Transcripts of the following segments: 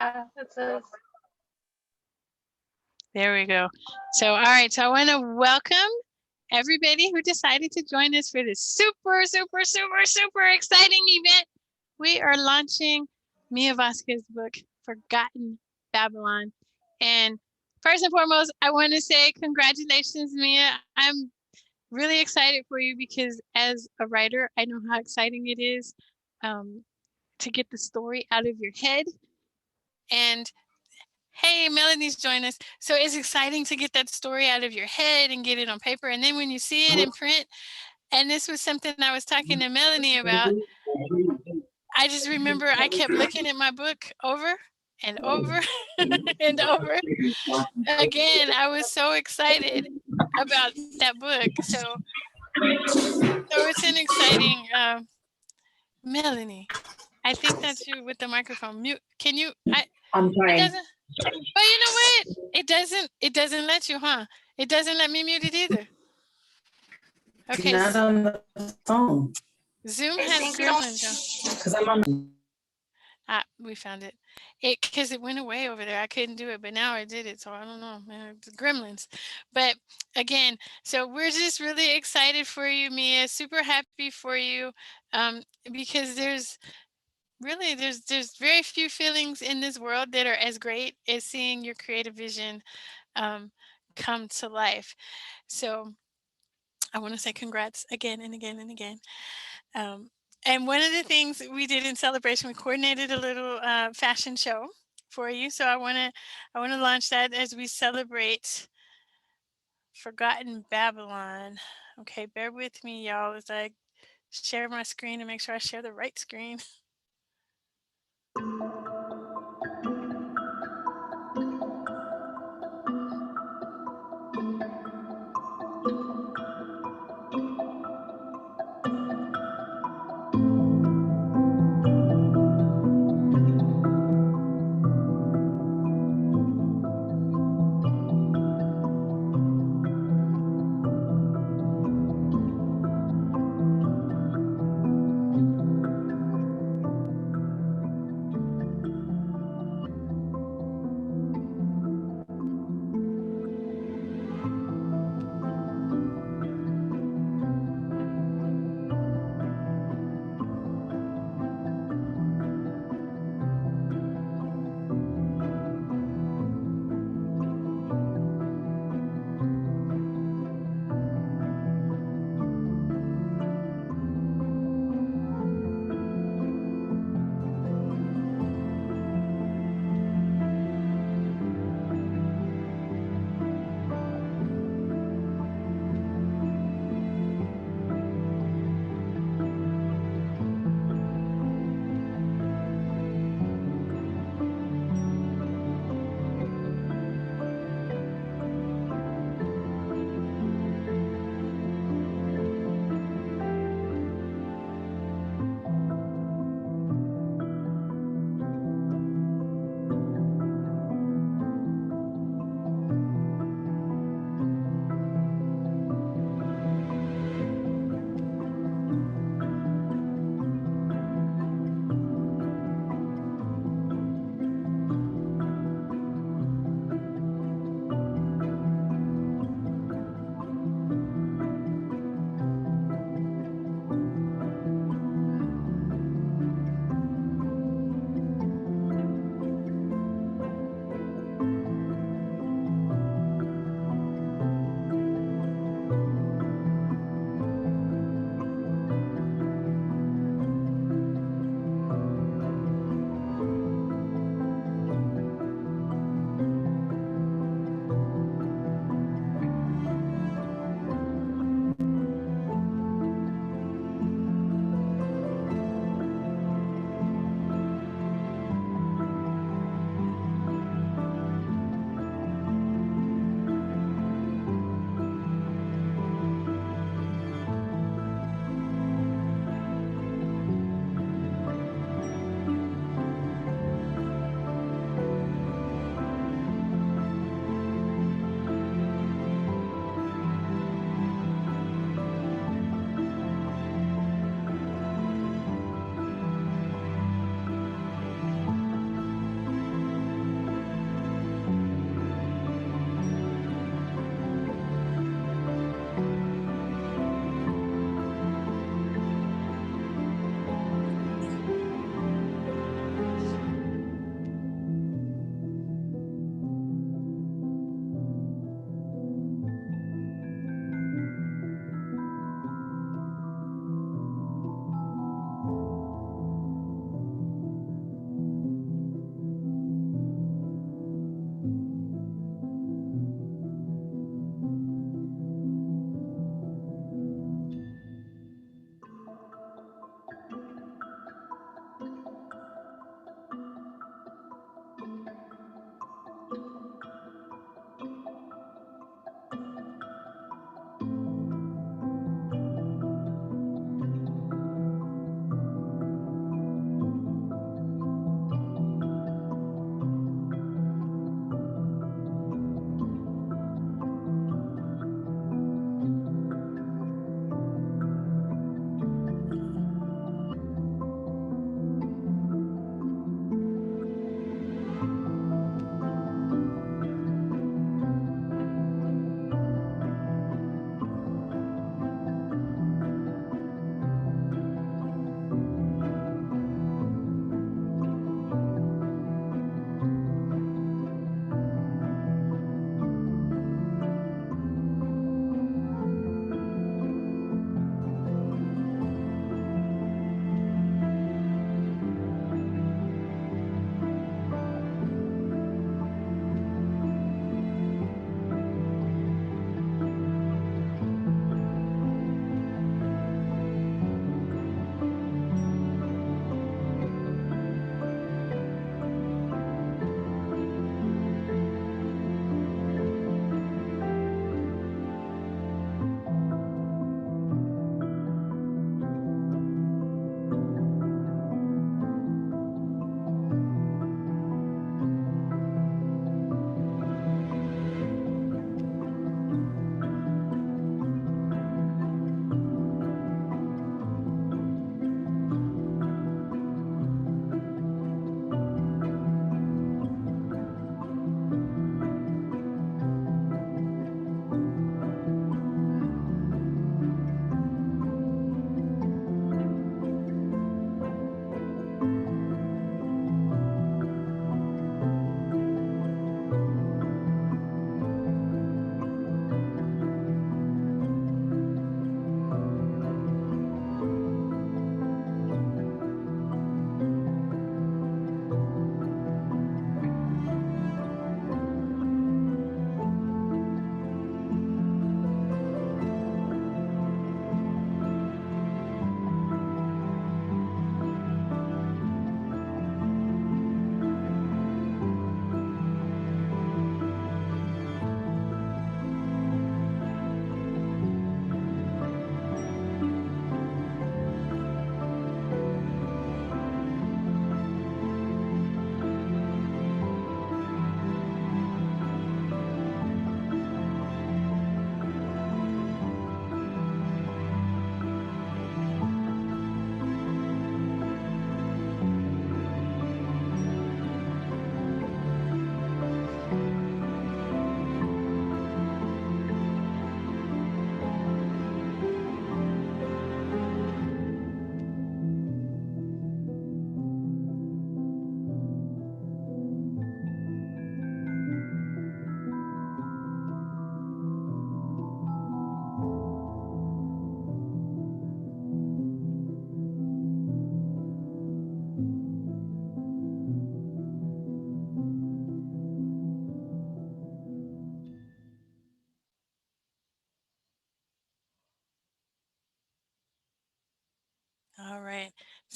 It says. There we go. So, all right. So I want to welcome everybody who decided to join us for this super, super, super, super exciting event. We are launching Mia Vasquez's book, Forgotten Babylon. And first and foremost, I want to say congratulations, Mia. I'm really excited for you because as a writer, I know how exciting it is to get the story out of your head. And hey, Melanie's joined us. So it's exciting to get that story out of your head and get it on paper. And then when you see it in print, and this was something I was talking to Melanie about, I just remember I kept looking at my book over and over and over again. I was so excited about that book. So it's an exciting Melanie. I think that's you with the microphone. Mute. Can you? I'm It trying. doesn't. But you know what? It doesn't let you, huh? It doesn't let me mute it either. Okay. Not on the phone. Zoom I has think you don't. gremlins, y'all. Because I'm on. We found it. Because it went away over there. I couldn't do it, but now I did it. So I don't know, man. It's gremlins. But again, so we're just really excited for you, Mia. Super happy for you, because there's very few feelings in this world that are as great as seeing your creative vision um, come to life. So I want to say congrats again and again and again. Um, and one of the things we did in celebration, we coordinated a little fashion show for you. So I want to launch that as we celebrate Forgotten Babylon. Okay, bear with me, y'all, as I share my screen and make sure I share the right screen.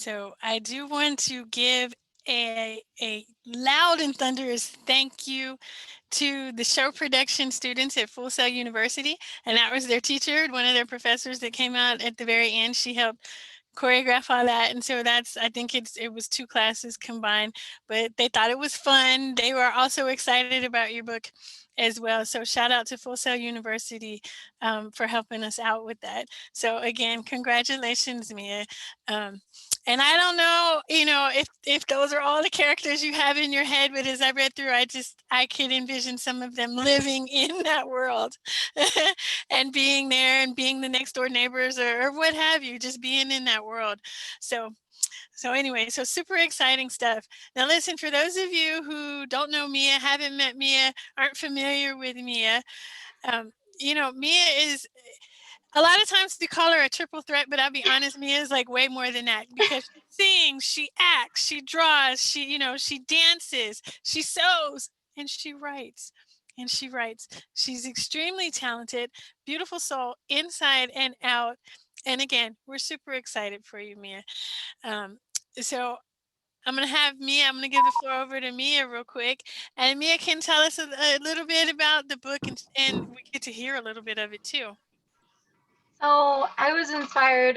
So I do want to give a loud and thunderous thank you to the show production students at Full Sail University. And that was their teacher, one of their professors that came out at the very end. She helped choreograph all that. And so that's, I think it was 2 classes combined, but they thought it was fun. They were also excited about your book as well. So shout out to Full Sail University for helping us out with that. So again, congratulations, Mia. Um, and I don't know, if those are all the characters you have in your head, but as I read through, I could envision some of them living in that world and being there and being the next door neighbors or what have you, just being in that world. So anyway, so super exciting stuff. Now listen, for those of you who don't know Mia, haven't met Mia, aren't familiar with Mia, Mia is a lot of times we call her a triple threat, but I'll be honest, Mia is like way more than that because she sings, she acts, she draws, she dances, she sews, and she writes. And she writes. She's extremely talented, beautiful soul, inside and out. And again, we're super excited for you, Mia. Um, so I'm going to give the floor over to Mia real quick. And Mia can tell us a little bit about the book and we get to hear a little bit of it too. So I was inspired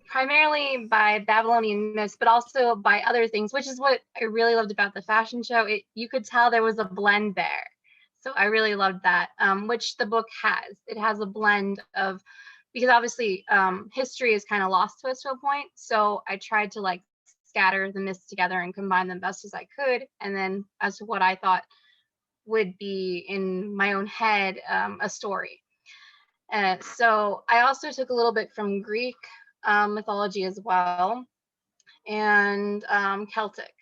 primarily by Babylonian myths, but also by other things, which is what I really loved about the fashion show. You could tell there was a blend there. So I really loved that, which the book has. It has a blend of, because obviously history is kind of lost to us to a point. So I tried to like scatter the myths together and combine them best as I could. And then as to what I thought would be in my own head, a story. So I also took a little bit from Greek mythology as well, and Celtic.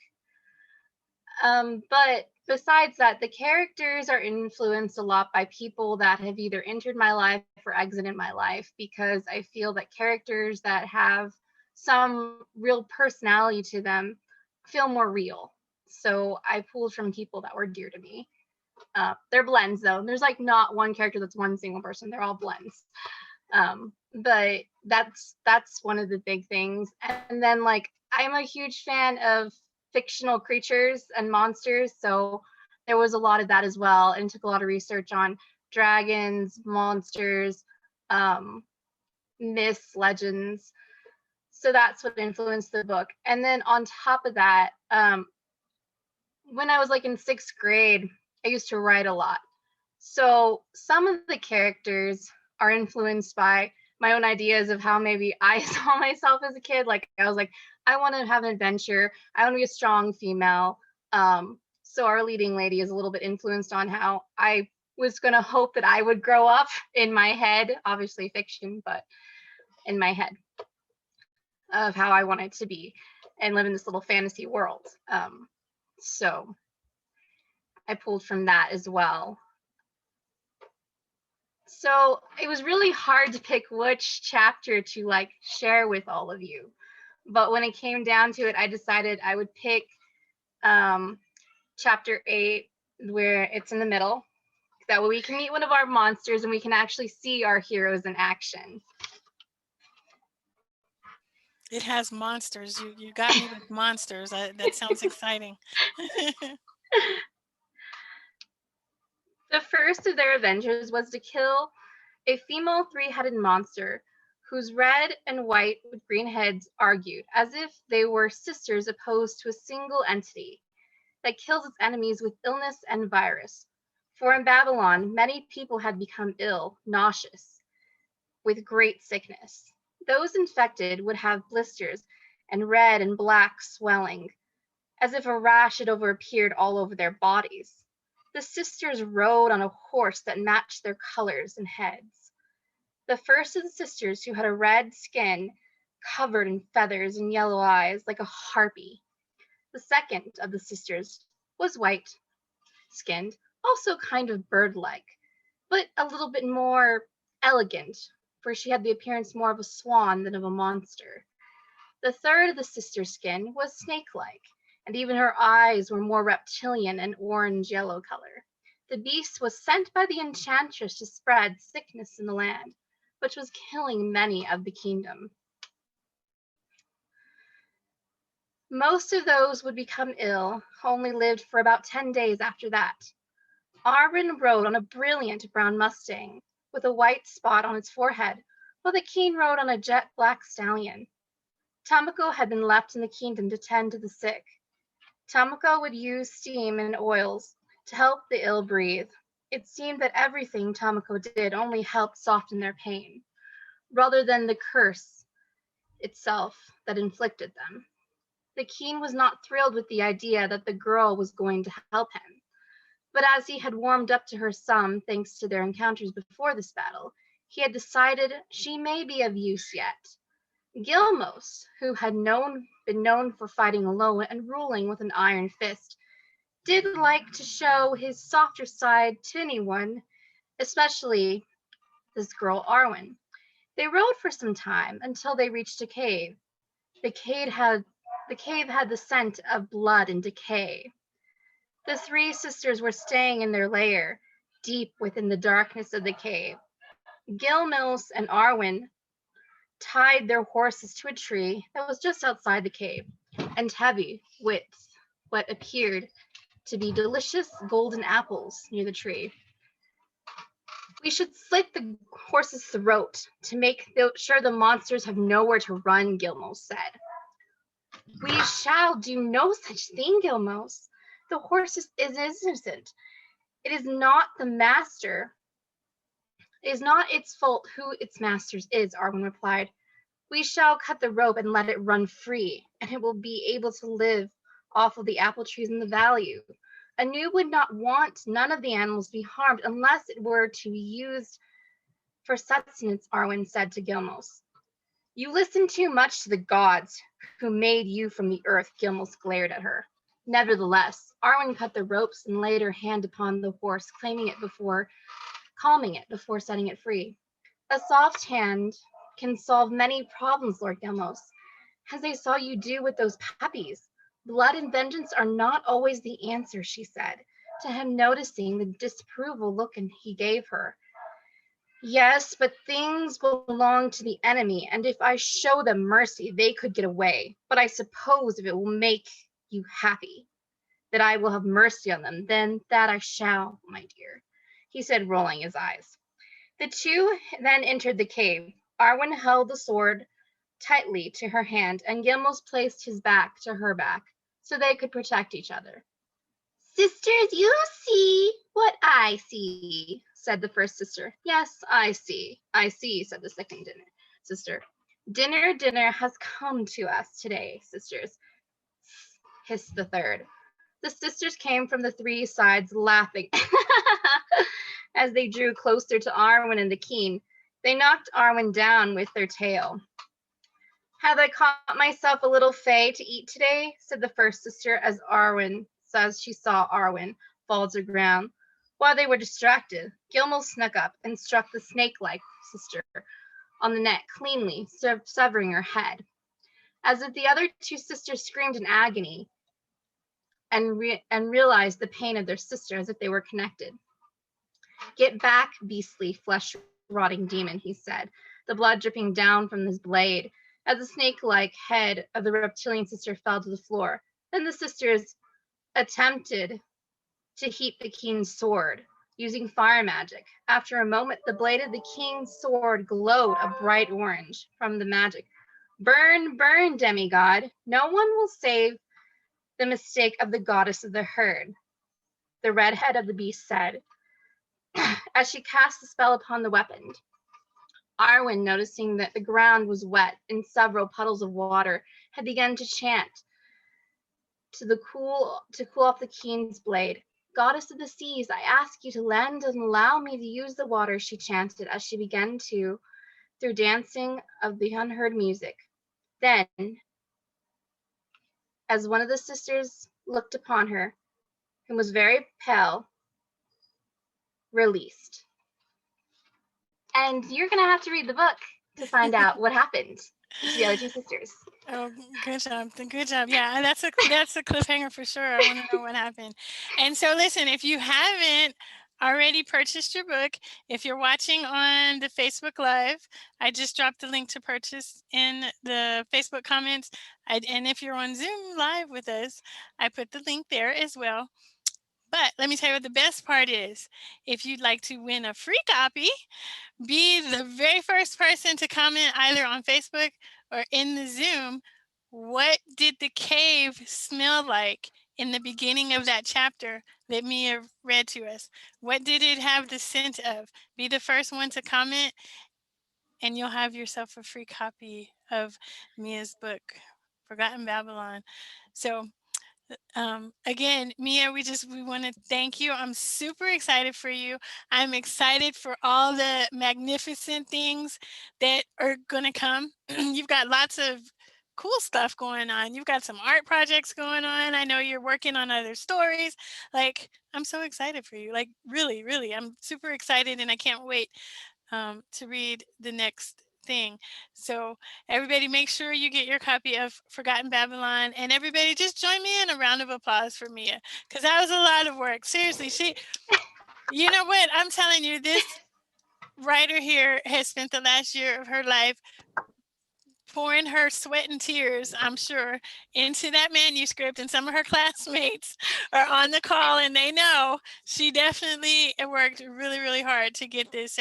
But besides that, the characters are influenced a lot by people that have either entered my life or exited my life, because I feel that characters that have some real personality to them feel more real. So I pulled from people that were dear to me. They're blends though. There's like not one character that's one single person. They're all blends. But that's one of the big things. And then like I'm a huge fan of fictional creatures and monsters, so there was a lot of that as well, and took a lot of research on dragons, monsters, myths, legends. So that's what influenced the book. And then on top of that, when I was like in 6th grade, I used to write a lot. So some of the characters are influenced by my own ideas of how maybe I saw myself as a kid. Like I was like, I want to have an adventure. I want to be a strong female. So our leading lady is a little bit influenced on how I was going to hope that I would grow up in my head, obviously fiction, but in my head of how I wanted to be and live in this little fantasy world. So I pulled from that as well. So it was really hard to pick which chapter to like share with all of you. But when it came down to it, I decided I would pick chapter 8, where it's in the middle. That way we can meet one of our monsters and we can actually see our heroes in action. It has monsters. You got me with monsters. That sounds exciting. The first of their adventures was to kill a female 3-headed monster whose red and white with green heads argued, as if they were sisters opposed to a single entity that kills its enemies with illness and virus. For in Babylon, many people had become ill, nauseous, with great sickness. Those infected would have blisters and red and black swelling, as if a rash had overappeared all over their bodies. The sisters rode on a horse that matched their colors and heads. The first of the sisters, who had a red skin covered in feathers and yellow eyes like a harpy. The second of the sisters was white-skinned, also kind of bird-like, but a little bit more elegant, for she had the appearance more of a swan than of a monster. The third of the sisters' skin was snake-like, and even her eyes were more reptilian and orange-yellow color. The beast was sent by the enchantress to spread sickness in the land, which was killing many of the kingdom. Most of those would become ill, only lived for about 10 days after that. Arwen rode on a brilliant brown Mustang with a white spot on its forehead, while the king rode on a jet black stallion. Tamako had been left in the kingdom to tend to the sick. Tamako would use steam and oils to help the ill breathe. It seemed that everything Tamako did only helped soften their pain, rather than the curse itself that inflicted them. The king was not thrilled with the idea that the girl was going to help him, but as he had warmed up to her some, thanks to their encounters before this battle, he had decided she may be of use yet. Gilmos, who had been known for fighting alone and ruling with an iron fist, did like to show his softer side to anyone, especially this girl Arwen. They rode for some time until they reached a cave. The cave had the scent of blood and decay. The three sisters were staying in their lair, deep within the darkness of the cave. Gilmos and Arwen tied their horses to a tree that was just outside the cave, and heavy with what appeared to be delicious golden apples near the tree. We should slit the horse's throat to make sure the monsters have nowhere to run, Gilmos said. We shall do no such thing, Gilmos. The horse is innocent. It is not the master. It is not its fault who its master's is, Arwen replied. We shall cut the rope and let it run free, and it will be able to live off of the apple trees in the valley. Anu would not want none of the animals to be harmed unless it were to be used for sustenance, Arwen said to Gilmos. You listen too much to the gods who made you from the earth, Gilmos glared at her. Nevertheless, Arwen cut the ropes and laid her hand upon the horse, calming it before setting it free. A soft hand can solve many problems, Lord Gilmos, as I saw you do with those puppies. Blood and vengeance are not always the answer, she said, to him noticing the disapproval look he gave her. Yes, but things belong to the enemy, and if I show them mercy, they could get away. But I suppose if it will make you happy, that I will have mercy on them, then that I shall, my dear, he said, rolling his eyes. The two then entered the cave. Arwen held the sword tightly to her hand, and Gilmos placed his back to her back, so they could protect each other. Sisters, you see what I see, said the first sister. Yes, I see, said the second sister. Dinner has come to us today, sisters, hissed the third. The sisters came from the three sides, laughing as they drew closer to Arwen and the king. They knocked Arwen down with their tail. Have I caught myself a little fay to eat today? Said the first sister as she saw Arwen fall to the ground. While they were distracted, Gilmos snuck up and struck the snake-like sister on the neck cleanly, severing her head. As if the other two sisters screamed in agony and realized the pain of their sister as if they were connected. Get back, beastly, flesh-rotting demon, he said, the blood dripping down from his blade, as the snake-like head of the reptilian sister fell to the floor. Then the sisters attempted to heat the king's sword, using fire magic. After a moment, the blade of the king's sword glowed a bright orange from the magic. Burn, burn, demigod. No one will save the mistake of the goddess of the herd, the red head of the beast said, as she cast the spell upon the weapon. Arwen, noticing that the ground was wet and several puddles of water, had begun to chant to cool off the king's blade. Goddess of the seas, I ask you to lend and allow me to use the water, she chanted as she began through dancing of the unheard music. Then, as one of the sisters looked upon her, and was very pale, released. And you're going to have to read the book to find out what happened to the other two sisters. Oh, good job. Good job. Yeah, that's a cliffhanger for sure. I want to know what happened. And so listen, if you haven't already purchased your book. If you're watching on the Facebook Live, I just dropped the link to purchase in the Facebook comments. And if you're on Zoom Live with us, I put the link there as well. But let me tell you what the best part is. If you'd like to win a free copy, be the very first person to comment either on Facebook or in the Zoom. What did the cave smell like in the beginning of that chapter that Mia read to us? What did it have the scent of? Be the first one to comment, and you'll have yourself a free copy of Mia's book, Forgotten Babylon. So again, Mia, we want to thank you. I'm super excited for you. I'm excited for all the magnificent things that are going to come. You've got lots of cool stuff going on. You've got some art projects going on. I know you're working on other stories. Like, I'm so excited for you. Like, really, really, I'm super excited and I can't wait to read the next thing. So everybody make sure you get your copy of Forgotten Babylon, and everybody just join me in a round of applause for Mia, because that was a lot of work. Seriously, you know what, I'm telling you, this writer here has spent the last year of her life pouring her sweat and tears, I'm sure, into that manuscript, and some of her classmates are on the call and they know she definitely worked really, really hard to get this.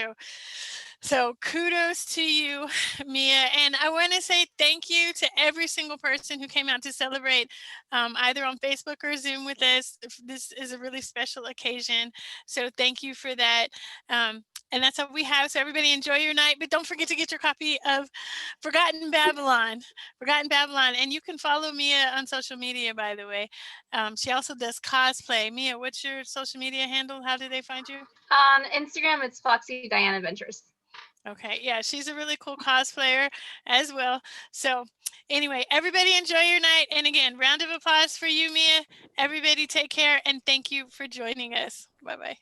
So kudos to you, Mia. And I want to say thank you to every single person who came out to celebrate either on Facebook or Zoom with us. This is a really special occasion. So thank you for that. And that's all we have. So everybody enjoy your night, but don't forget to get your copy of Forgotten Babylon. Forgotten Babylon. And you can follow Mia on social media, by the way. She also does cosplay. Mia, what's your social media handle? How do they find you? On Instagram, it's Foxy Diane Adventures. Okay, yeah, she's a really cool cosplayer as well. So anyway, everybody enjoy your night. And again, round of applause for you, Mia. Everybody take care and thank you for joining us. Bye-bye.